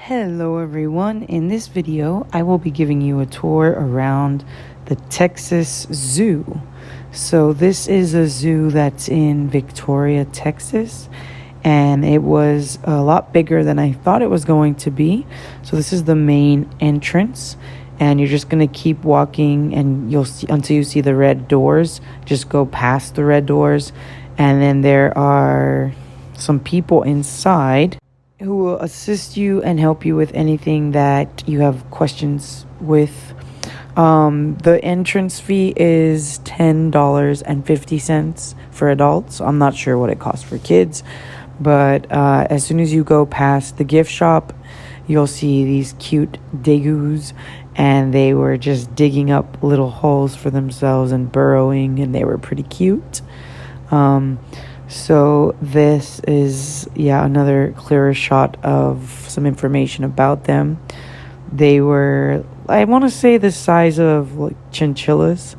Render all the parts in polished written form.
Hello everyone, in this video I will be giving you a tour around the Texas Zoo. So this is a zoo that's in Victoria, Texas, and it was a lot bigger than I thought it was going to be. So this is the main entrance, and you're just going to keep walking and you'll see until you see the red doors. Just go past the red doors, and then there are some people inside who will assist you and help you with anything that you have questions with. The entrance fee is $10.50 for adults. I'm not sure what it costs for kids, but as soon as you go past the gift shop, you'll see these cute degus, and they were just digging up little holes for themselves and burrowing, and they were pretty cute. So this is, another clearer shot of some information about them. They were, I want to say, the size of like chinchillas.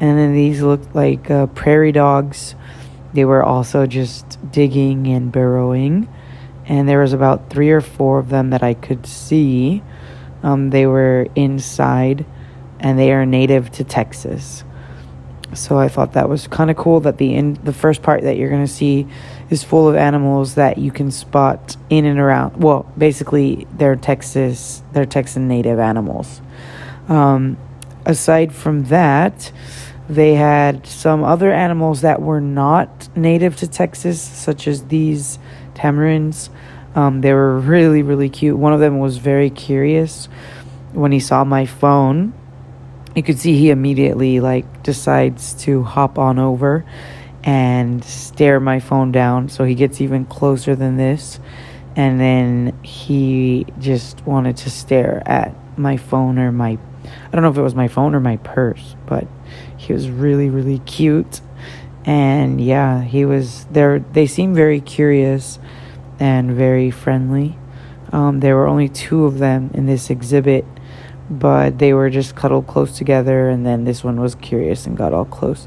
And then these looked like prairie dogs. They were also just digging and burrowing. And there was about 3 or 4 of them that I could see. They were inside, and they are native to Texas. So I thought that was kind of cool that the first part that you're going to see is full of animals that you can spot in and around. Well, basically, they're Texan native animals. Aside from that, they had some other animals that were not native to Texas, such as these tamarins. They were really, really cute. One of them was very curious. When he saw my phone, you could see he immediately decides to hop on over and stare my phone down. So he gets even closer than this, and then he just wanted to stare at my phone or I don't know if it was my phone or my purse, but he was really, really cute. And he was there. They seemed very curious and very friendly. There were only 2 of them in this exhibit, but they were just cuddled close together, and then this one was curious and got all close.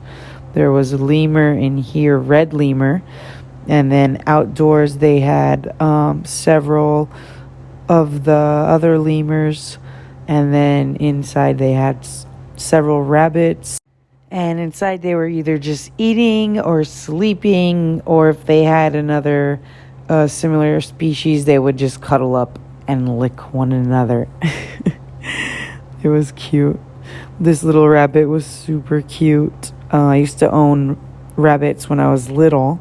There was a lemur in here, red lemur, and then outdoors they had several of the other lemurs, and then inside they had several rabbits, and inside they were either just eating or sleeping, or if they had another similar species, they would just cuddle up and lick one another. It was cute. This little rabbit was super cute. I used to own rabbits when I was little,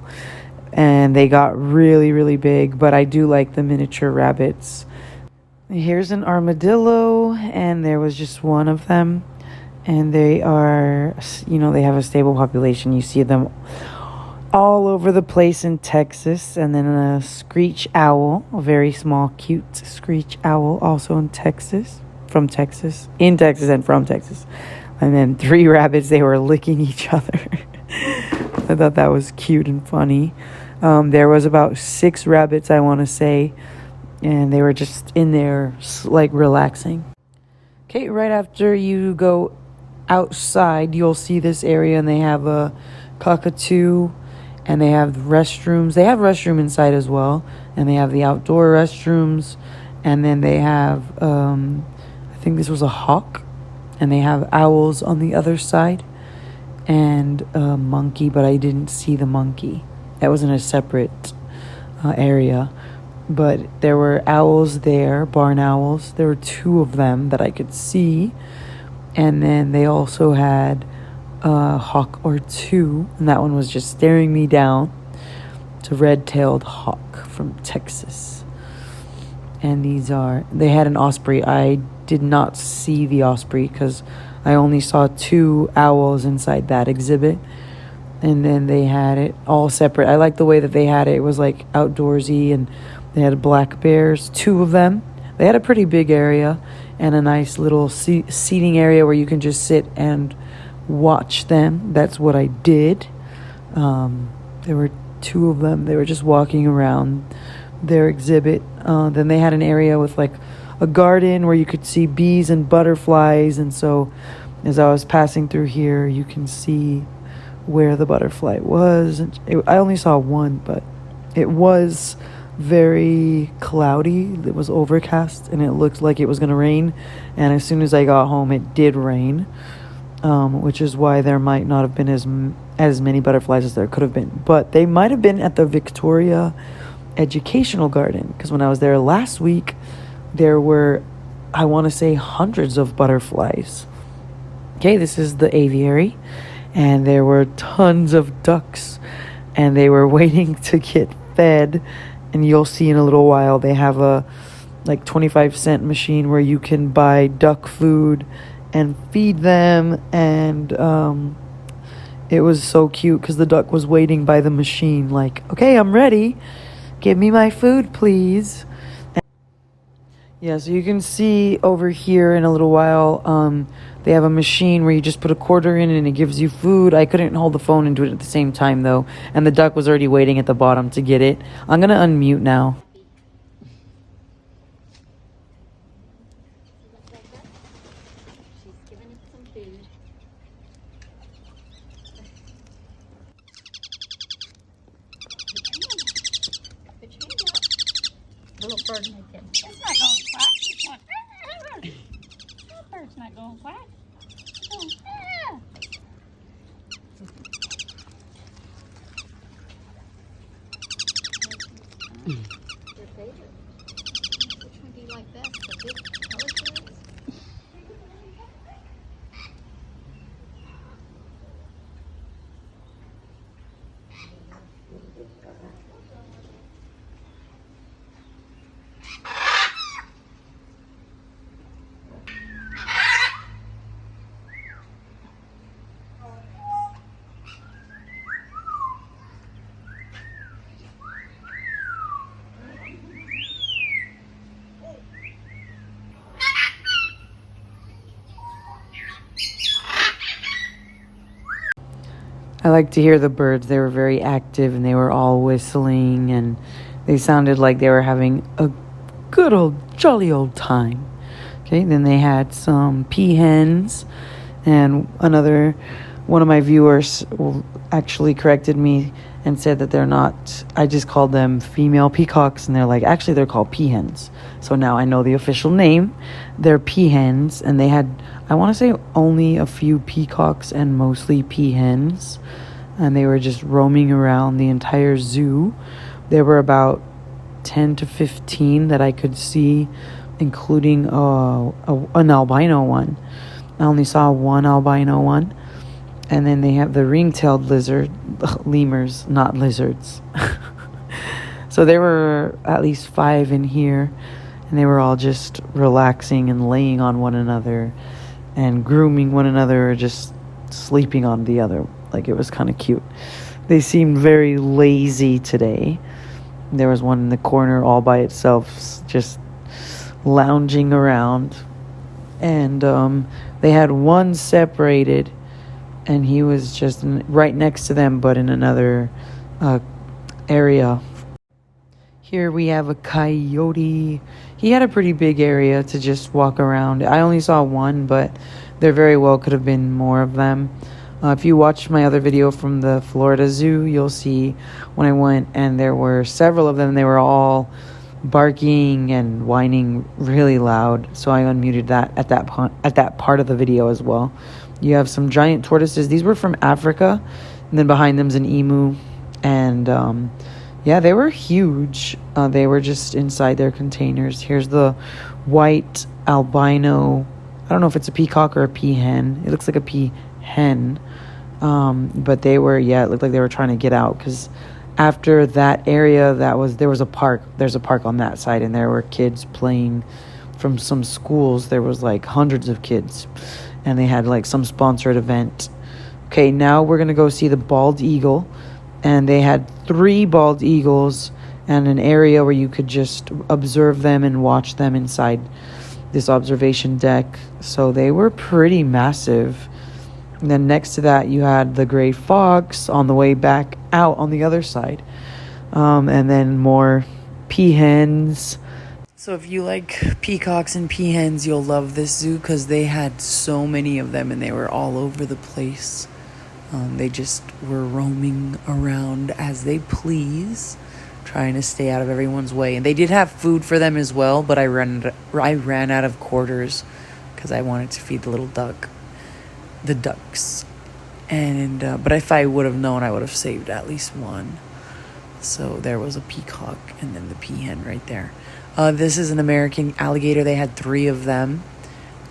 and they got really, really big, but I do like the miniature rabbits. Here's an armadillo, and there was just one of them, and they are, they have a stable population. You see them all over the place in Texas. And then a screech owl, a very small, cute screech owl, also in Texas. In Texas and from Texas. And then 3 rabbits, they were licking each other. I thought that was cute and funny. There was about 6 rabbits, I want to say, and they were just in there relaxing. Okay, right after you go outside, you'll see this area, and they have a cockatoo, and they have restrooms. They have restroom inside as well, and they have the outdoor restrooms, and then they have I think this was a hawk, and they have owls on the other side, and a monkey, but I didn't see the monkey. That was in a separate area, but there were owls there, barn owls. There were 2 of them that I could see, and then they also had a hawk or 2, and that one was just staring me down. It's a red-tailed hawk from Texas. And they had an osprey. I did not see the osprey because I only saw 2 owls inside that exhibit. And then they had it all separate. I like the way that they had it. It was outdoorsy, and they had black bears, 2 of them. They had a pretty big area and a nice little seating area where you can just sit and watch them. That's what I did. There were 2 of them. They were just walking around their exhibit. Then they had an area with a garden where you could see bees and butterflies, and so as I was passing through here, you can see where the butterfly was. I only saw one, but it was very cloudy. It was overcast and it looked like it was going to rain. And as soon as I got home, it did rain, which is why there might not have been as many butterflies as there could have been. But they might have been at the Victoria Educational Garden, because when I was there last week, there were, I want to say, hundreds of butterflies. Okay, this is the aviary, and there were tons of ducks, and they were waiting to get fed. And you'll see in a little while they have a 25-cent machine where you can buy duck food and feed them. And it was so cute because the duck was waiting by the machine like, okay, I'm ready, give me my food, please. Yeah, so you can see over here in a little while, they have a machine where you just put a quarter in and it gives you food. I couldn't hold the phone and do it at the same time, though. And the duck was already waiting at the bottom to get it. I'm going to unmute now. She's giving it some food. Put your hand up. The little bird making. It's not going quack. It's going, that bird's not going quack. It's going, Your favorite. Which one do you like best? The big color birds? I like to hear the birds. They were very active and they were all whistling and they sounded like they were having a good old, jolly old time. Okay, then they had some peahens, and one of my viewers actually corrected me and said that they're not, I just called them female peacocks, and they're like, actually they're called peahens. So now I know the official name. They're peahens, and they had, I want to say, only a few peacocks and mostly peahens, and they were just roaming around the entire zoo. There were about 10 to 15 that I could see, including an albino one. I only saw one albino one. And then they have the ring-tailed lemurs, not lizards. So there were at least 5 in here, and they were all just relaxing and laying on one another and grooming one another, or just sleeping on the other. Like, it was kind of cute. They seemed very lazy today. There was one in the corner all by itself, just lounging around. And they had one separated, and he was just right next to them, but in another area. Here we have a coyote. He had a pretty big area to just walk around. I only saw one, but there very well could have been more of them. If you watch my other video from the Florida Zoo, you'll see when I went, and there were several of them. They were all barking and whining really loud, so I unmuted that at that part of the video as well. You have some giant tortoises. These were from Africa, and then behind them's an emu, and yeah, they were huge. They were just inside their containers. Here's the white albino. I don't know if it's a peacock or a peahen. It looks like a peahen, but they were, yeah, it looked like they were trying to get out, because after that area, there was a park. There's a park on that side, and there were kids playing from some schools. There was like hundreds of kids, and they had like some sponsored event. Okay, now we're gonna go see the bald eagle, and they had 3 bald eagles and an area where you could just observe them and watch them inside this observation deck. So they were pretty massive. And then next to that, you had the gray fox on the way back out on the other side. And then more peahens. So if you like peacocks and peahens, you'll love this zoo, because they had so many of them and they were all over the place. They just were roaming around as they please, trying to stay out of everyone's way. And they did have food for them as well, but I ran out of quarters because I wanted to feed the ducks. And but if I would have known, I would have saved at least one. So there was a peacock and then the peahen right there. This is an American alligator. They had 3 of them.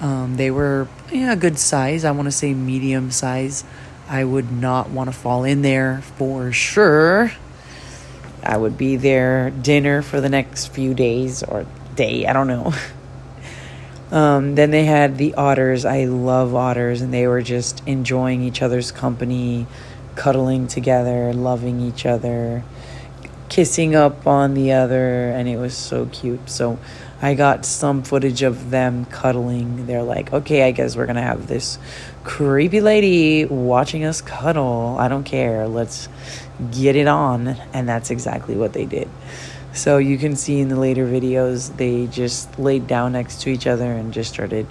They were a good size. I want to say medium size. I would not want to fall in there for sure. I would be their dinner for the next few days or day. I don't know. Then they had the otters. I love otters, and they were just enjoying each other's company, cuddling together, loving each other, kissing up on the other, and it was so cute. So I got some footage of them cuddling. They're like, okay, I guess we're gonna have this creepy lady watching us cuddle. I don't care, let's get it on. And that's exactly what they did. So you can see in the later videos, they just laid down next to each other and just started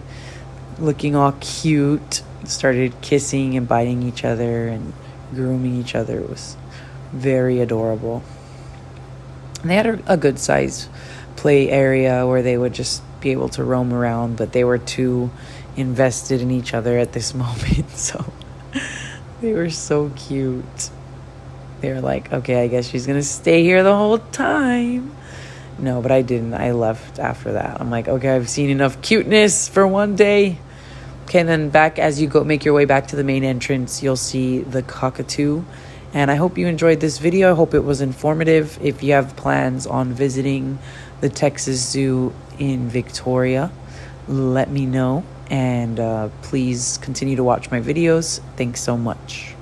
looking all cute, started kissing and biting each other and grooming each other. It was very adorable. And they had a good size play area where they would just be able to roam around, but they were too invested in each other at this moment. So they were so cute. They were like, okay, I guess she's gonna stay here the whole time. No, but I didn't. I left after that. I'm like, okay, I've seen enough cuteness for one day. Okay, and then back as you make your way back to the main entrance, you'll see the cockatoo. And I hope you enjoyed this video. I hope it was informative. If you have plans on visiting the Texas Zoo in Victoria, let me know. And please continue to watch my videos. Thanks so much.